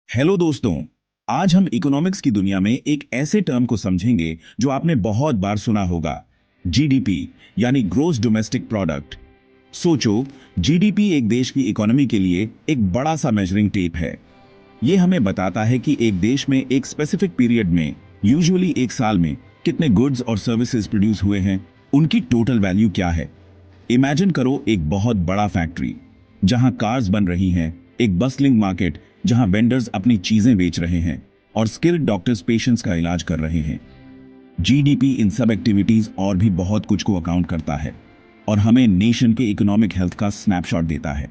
Hello दोस्तों। आज हम इकोनॉमिक्स की दुनिया में एक ऐसे टर्म को समझेंगे जो आपने बहुत बार सुना होगा, जीडीपी यानी ग्रोस डोमेस्टिक प्रोडक्ट। सोचो, जीडीपी एक देश की इकोनॉमी के लिए एक बड़ा सा मेजरिंग टेप है। ये हमें बताता है कि एक देश में एक स्पेसिफिक पीरियड में, यूजुअली एक साल में, कितने गुड्स और सर्विसेज प्रोड्यूस हुए हैं, उनकी टोटल वैल्यू क्या है। इमेजिन करो एक बहुत बड़ा फैक्ट्री जहां कार्स बन रही हैं, एक बस्लिंग मार्केट जहां वेंडर्स अपनी चीजें बेच रहे हैं और स्किल्ड डॉक्टर्स पेशेंट्स का इलाज कर रहे हैं। जीडीपी इन सब एक्टिविटीज और भी बहुत कुछ को अकाउंट करता है और हमें नेशन के इकोनॉमिक हेल्थ का स्नैपशॉट देता है।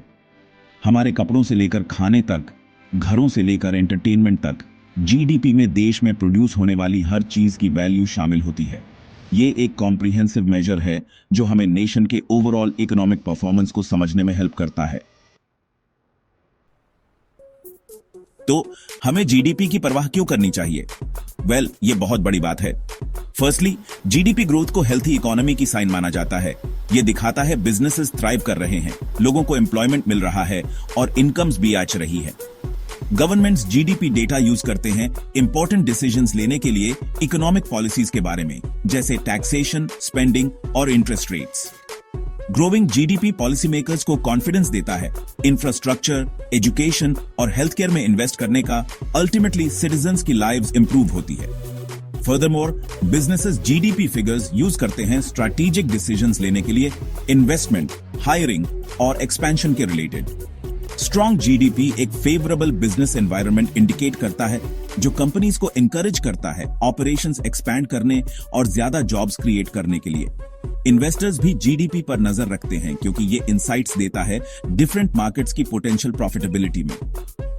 हमारे कपड़ों से लेकर खाने तक, घरों से लेकर एंटरटेनमेंट तक, जीडीपी में देश में प्रोड्यूस होने वाली हर चीज की वैल्यू शामिल होती है। ये एक कॉम्प्रिहेंसिव मेजर है जो हमें नेशन के ओवरऑल इकोनॉमिक परफॉर्मेंस को समझने में हेल्प करता है। तो हमें जीडीपी की परवाह क्यों करनी चाहिए? ये बहुत बड़ी बात है। फर्स्टली, जीडीपी ग्रोथ को हेल्थी इकोनॉमी की साइन माना जाता है। ये दिखाता है बिजनेसेस थ्राइव कर रहे हैं, लोगों को एम्प्लॉयमेंट मिल रहा है और इनकम्स भी आच रही है। गवर्नमेंट्स जीडीपी डेटा यूज करते हैं इंपॉर्टेंट डिसीजंस लेने के लिए इकोनॉमिक पॉलिसीज के बारे में, जैसे टैक्सेशन, स्पेंडिंग और interest rates. Growing GDP policy makers को कॉन्फिडेंस देता है इंफ्रास्ट्रक्चर, एजुकेशन और हेल्थ केयर में इन्वेस्ट करने का। अल्टीमेटली सिटीजंस की लाइव्स इंप्रूव होती है। Furthermore, businesses GDP figures use करते हैं स्ट्रैटेजिक डिसीजंस लेने के लिए, इन्वेस्टमेंट, हायरिंग और एक्सपेंशन के रिलेटेड। स्ट्रॉन्ग जीडीपी एक फेवरेबल बिजनेस एनवायरनमेंट इंडिकेट करता है जो कंपनीज को एनकरेज करता है ऑपरेशंस एक्सपैंड करने और ज्यादा जॉब्स क्रिएट करने के लिए। इन्वेस्टर्स भी जीडीपी पर नजर रखते हैं क्योंकि ये इनसाइट्स देता है डिफरेंट मार्केट्स की पोटेंशियल प्रॉफिटेबिलिटी में।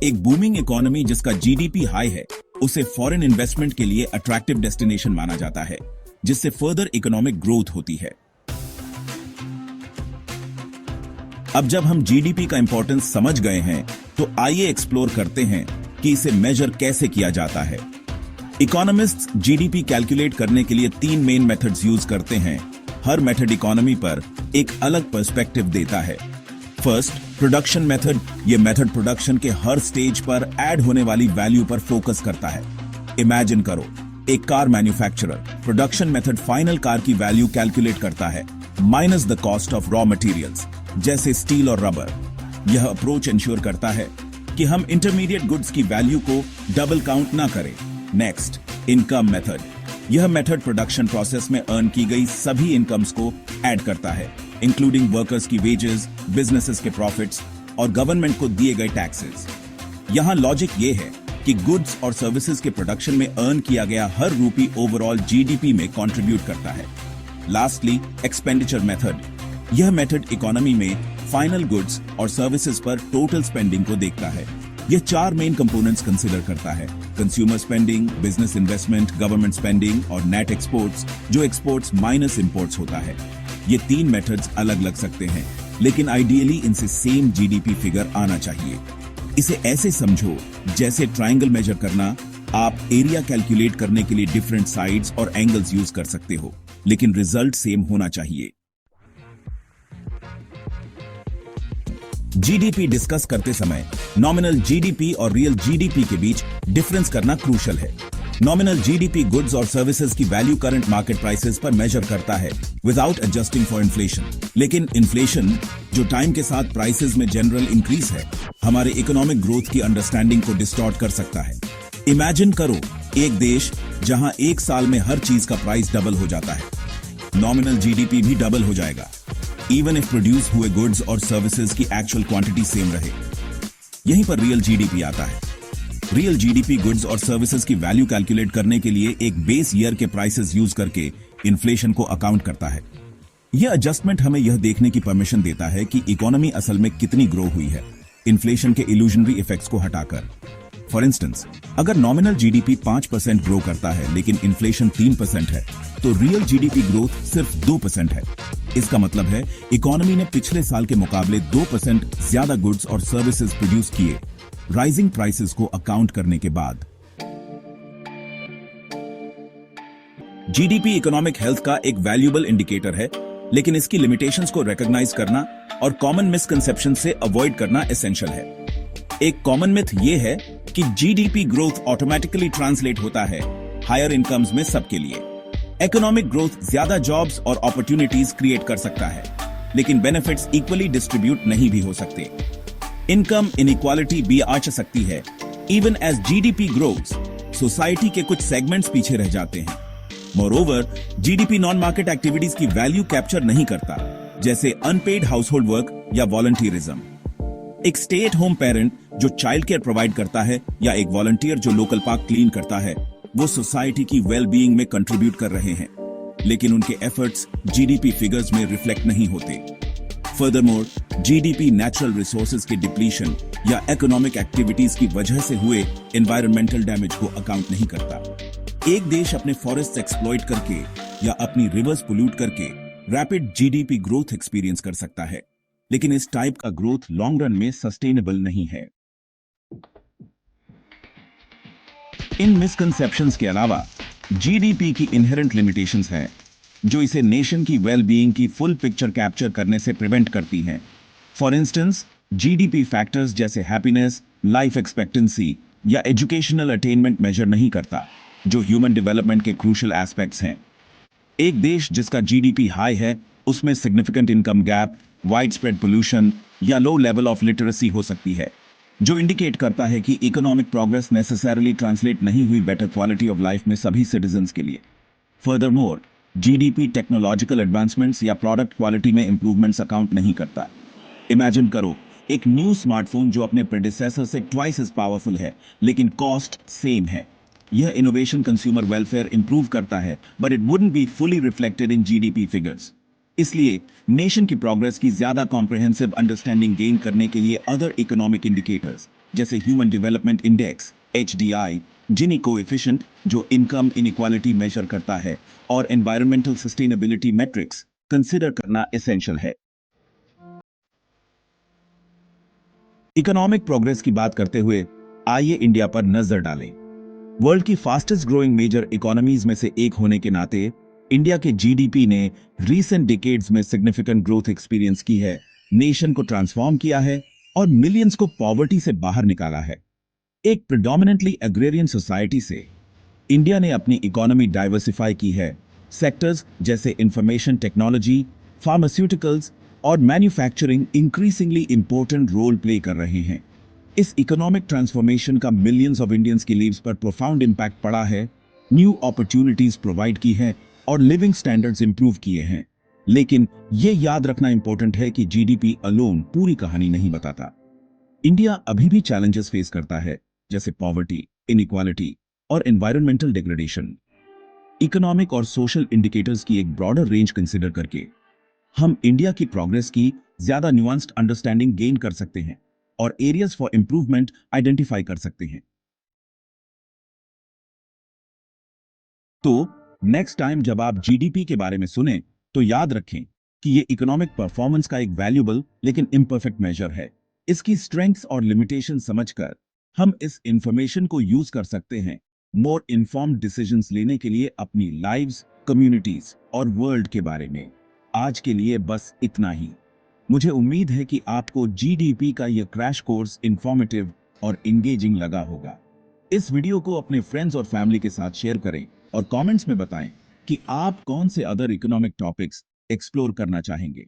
एक बूमिंग इकोनॉमी जिसका जीडीपी हाई है, उसे फॉरेन इन्वेस्टमेंट के लिए अट्रैक्टिव डेस्टिनेशन माना जाता है, जिससे फर्दर इकोनॉमिक ग्रोथ होती है। अब जब हम जीडीपी का इंपॉर्टेंस समझ गए हैं, तो आइए एक्सप्लोर करते हैं कि इसे मेजर कैसे किया जाता है। इकोनॉमिस्ट्स जीडीपी कैलकुलेट करने के लिए 3 मेन मेथड्स यूज करते हैं। हर मेथड इकोनॉमी पर एक अलग पर्सपेक्टिव देता है। First, production method. ये मेथड प्रोडक्शन के हर स्टेज पर ऐड होने वाली वैल्यू पर फोकस करता है। इमेजिन करो, एक car manufacturer. Production method final car की वैल्यू कैलकुलेट करता है minus the cost of raw materials, जैसे स्टील और रबर। यह अप्रोच इंश्योर करता है कि हम इंटरमीडिएट गुड्स की वैल्यू को डबल काउंट ना करें। Next, income method. यह मेथड प्रोडक्शन प्रोसेस में अर्न की गई सभी इनकम्स को ऐड करता है, इंक्लूडिंग वर्कर्स की वेजेस, बिजनेसेस के प्रॉफिट्स और गवर्नमेंट को दिए गए टैक्सेस। यहां लॉजिक ये है कि गुड्स और सर्विसेज के प्रोडक्शन में अर्न किया गया हर रूपी ओवरऑल जीडीपी में कंट्रीब्यूट करता है। Lastly, expenditure method. यह मेथड इकोनॉमी में फाइनल गुड्स और सर्विसेज पर टोटल स्पेंडिंग को देखता है। यह 4 मेन कंपोनेंट्स कंसीडर करता है: consumer spending, business investment, government spending और नेट एक्सपोर्ट्स, जो एक्सपोर्ट्स माइनस इंपोर्ट्स होता है। ये 3 मेथड्स अलग लग सकते हैं, लेकिन आइडियली इनसे सेम जीडीपी फिगर आना चाहिए। इसे ऐसे समझो जैसे ट्रायंगल मेजर करना। आप एरिया कैलकुलेट करने के लिए डिफरेंट साइड्स और एंगल्स यूज कर सकते हो, लेकिन रिजल्ट सेम होना चाहिए। जीडीपी डिस्कस करते समय नॉमिनल जीडीपी और रियल जीडीपी के बीच डिफरेंस करना क्रूशियल है। नॉमिनल जीडीपी गुड्स और सर्विसेज की वैल्यू करंट मार्केट प्राइसेस पर मेजर करता है विदाउट एडजस्टिंग फॉर इन्फ्लेशन। लेकिन इन्फ्लेशन, जो टाइम के साथ प्राइसेस में जनरल इंक्रीज है, हमारे इकोनॉमिक ग्रोथ की अंडरस्टैंडिंग को डिस्टॉर्ट कर सकता है। इमेजिन करो एक देश जहां एक साल में हर चीज का प्राइस डबल हो जाता है, नॉमिनल जीडीपी भी डबल हो जाएगा, इवन इफ प्रोड्यूस हुए गुड्स और सर्विसेज की एक्चुअल क्वांटिटी सेम रहे। यहीं पर रियल जीडीपी आता है। रियल जीडीपी गुड्स और सर्विसेज की वैल्यू कैलकुलेट करने के लिए एक बेस ईयर के प्राइसेस यूज करके इन्फ्लेशन को अकाउंट करता है। यह एडजस्टमेंट हमें यह देखने की परमिशन देता है कि इकोनॉमी असल में कितनी ग्रो हुई है, इन्फ्लेशन के इल्यूजनरी इफेक्ट्स को हटाकर। फॉर इंस्टेंस, अगर नॉमिनल जीडीपी 5% ग्रो करता है लेकिन इन्फ्लेशन 3% है, तो रियल जीडीपी ग्रोथ सिर्फ 2% है। इसका मतलब है इकोनॉमी ने पिछले साल के मुकाबले 2% ज्यादा गुड्स और सर्विसेज प्रोड्यूस किए, राइजिंग प्राइसेस को अकाउंट करने के बाद। जीडीपी इकोनॉमिक हेल्थ का एक वैल्यूएबल इंडिकेटर है, लेकिन इसकी लिमिटेशंस को रिकॉग्नाइज करना और कॉमन मिसकंसेप्शन से अवॉइड करना एसेंशियल है। एक कॉमन मिथ ये है कि जीडीपी ग्रोथ ऑटोमेटिकली ट्रांसलेट होता है हायर इनकम्स में सबके लिए। इकोनॉमिक ग्रोथ ज्यादा जॉब्स और अपॉर्चुनिटीज क्रिएट कर सकता है, लेकिन बेनिफिट्स इक्वली डिस्ट्रीब्यूट नहीं भी हो सकते। इनकम इनइक्वालिटी भी आ सकती है। Even as GDP grows, society के कुछ सेगमेंट्स पीछे रह जाते हैं। Moreover, GDP non market activities की वैल्यू कैप्चर नहीं करता, जैसे अनपेड हाउसहोल्ड वर्क या वॉलंटियरिज्म। एक स्टे एट होम पेरेंट जो चाइल्ड केयर प्रोवाइड करता है या एक वॉलंटियर जो लोकल पार्क क्लीन करता है, वो सोसाइटी की वेल बीइंग में कंट्रीब्यूट कर रहे हैं, लेकिन उनके एफर्ट्स जीडीपी फिगर्स में रिफ्लेक्ट नहीं होते। फर्दरमोर, जीडीपी नेचुरल रिसोर्सेज के डिप्लीशन या इकोनॉमिक एक्टिविटीज की वजह से हुए एनवायरमेंटल डैमेज को अकाउंट नहीं करता। एक देश अपने फॉरेस्ट एक्सप्लॉइट करके या अपनी रिवर्स पोल्यूट करके रैपिड जीडीपी ग्रोथ एक्सपीरियंस कर सकता है, लेकिन इस टाइप का ग्रोथ लॉन्ग रन में सस्टेनेबल नहीं है। इन मिसकंसेप्शंस के अलावा जीडीपी की इनहेरेंट लिमिटेशंस हैं, जो इसे नेशन की वेल बीइंग की फुल पिक्चर कैप्चर करने से प्रिवेंट करती हैं। फॉर इंस्टेंस, जीडीपी फैक्टर्स जैसे हैप्पीनेस, लाइफ एक्सपेक्टेंसी या एजुकेशनल अटेनमेंट मेजर नहीं करता, जो ह्यूमन डेवलपमेंट के क्रूशियल एस्पेक्ट्स हैं। एक देश जिसका जीडीपी हाई है, उसमें significant income gap, wide spread pollution या लो लेवल ऑफ लिटरेसी हो सकती है, जो इंडिकेट करता है कि इकोनॉमिक प्रोग्रेस नेसेसरली ट्रांसलेट नहीं हुई बेटर क्वालिटी ऑफ लाइफ में सभी सिटीजन्स के लिए। फर्दरमोर, जीडीपी टेक्नोलॉजिकल एडवांसमेंट्स या प्रोडक्ट क्वालिटी में इंप्रूवमेंट्स अकाउंट नहीं करता। इमेजिन करो एक न्यू स्मार्टफोन जो अपने प्रेडिसेसर से ट्वाइस एज पावरफुल है, लेकिन कॉस्ट सेम है। यह इनोवेशन कंज्यूमर वेलफेयर इंप्रूव करता है, but it wouldn't be fully reflected in GDP figures. इसलिए नेशन की प्रोग्रेस की ज्यादा कॉम्प्रिहेंसिव अंडरस्टैंडिंग गेन करने के लिए अदर इकोनॉमिक इंडिकेटर्स जैसे ह्यूमन डेवलपमेंट इंडेक्स HDI, जिनी कोएफिशिएंट जो इनकम इनइक्वालिटी मेजर करता है, और एनवायरमेंटल सस्टेनेबिलिटी मैट्रिक्स कंसिडर करना एसेंशियल है। इकोनॉमिक प्रोग्रेस की बात करते हुए आइए इंडिया पर नजर डालें। वर्ल्ड की फास्टेस्ट ग्रोइंग मेजर इकोनॉमीज में से एक होने के नाते इंडिया के जीडीपी ने रीसेंट डिकेड्स में सिग्निफिकेंट ग्रोथ एक्सपीरियंस की है, नेशन को ट्रांसफॉर्म किया है और मिलियंस को पॉवर्टी से बाहर निकाला है। एक प्रिडोमिनेंटली एग्रेरियन सोसाइटी से इंडिया ने अपनी इकोनॉमी डाइवर्सिफाई की है। सेक्टर्स जैसे इंफॉर्मेशन टेक्नोलॉजी, फार्मास्यूटिकल्स और manufacturing increasingly important role play कर रहे हैं। इस इकोनॉमिक ट्रांसफॉर्मेशन का मिलियंस ऑफ इंडियंस की लीव्स पर प्रोफाउंड इंपैक्ट पड़ा है, न्यू अपॉर्चुनिटीज प्रोवाइड की है और लिविंग स्टैंडर्ड्स इंप्रूव किए हैं। लेकिन यह याद रखना इंपॉर्टेंट है कि जीडीपी अलोन पूरी कहानी नहीं बताता। इंडिया अभी भी चैलेंजेस फेस करता है, जैसे पॉवर्टी, इनइक्वालिटी और एनवायरमेंटल डिग्रेडेशन। इकोनॉमिक और सोशल इंडिकेटर्स की एक ब्रॉडर रेंज कंसीडर करके हम इंडिया की प्रोग्रेस की ज्यादा न्यूआंस्ड अंडरस्टैंडिंग गेन कर सकते हैं और एरियाज फॉर इंप्रूवमेंट आइडेंटिफाई कर सकते हैं। तो नेक्स्ट टाइम जब आप जीडीपी के बारे में सुने, तो याद रखें कि यह इकोनॉमिक परफॉर्मेंस का एक वैल्यूबल लेकिन इम्परफेक्ट मेजर है। इसकी स्ट्रेंथ्स और लिमिटेशन समझकर हम इस इंफॉर्मेशन को यूज कर सकते हैं मोर इन्फॉर्म्ड डिसीजंस लेने के लिए अपनी लाइव्स, कम्युनिटीज और वर्ल्ड के बारे में। आज के लिए बस इतना ही। मुझे उम्मीद है कि आपको जीडीपी का यह क्रैश कोर्स इंफॉर्मेटिव और इंगेजिंग लगा होगा। इस वीडियो को अपने फ्रेंड्स और फैमिली के साथ शेयर करें और कमेंट्स में बताएं कि आप कौन से अदर इकोनॉमिक टॉपिक्स एक्सप्लोर करना चाहेंगे।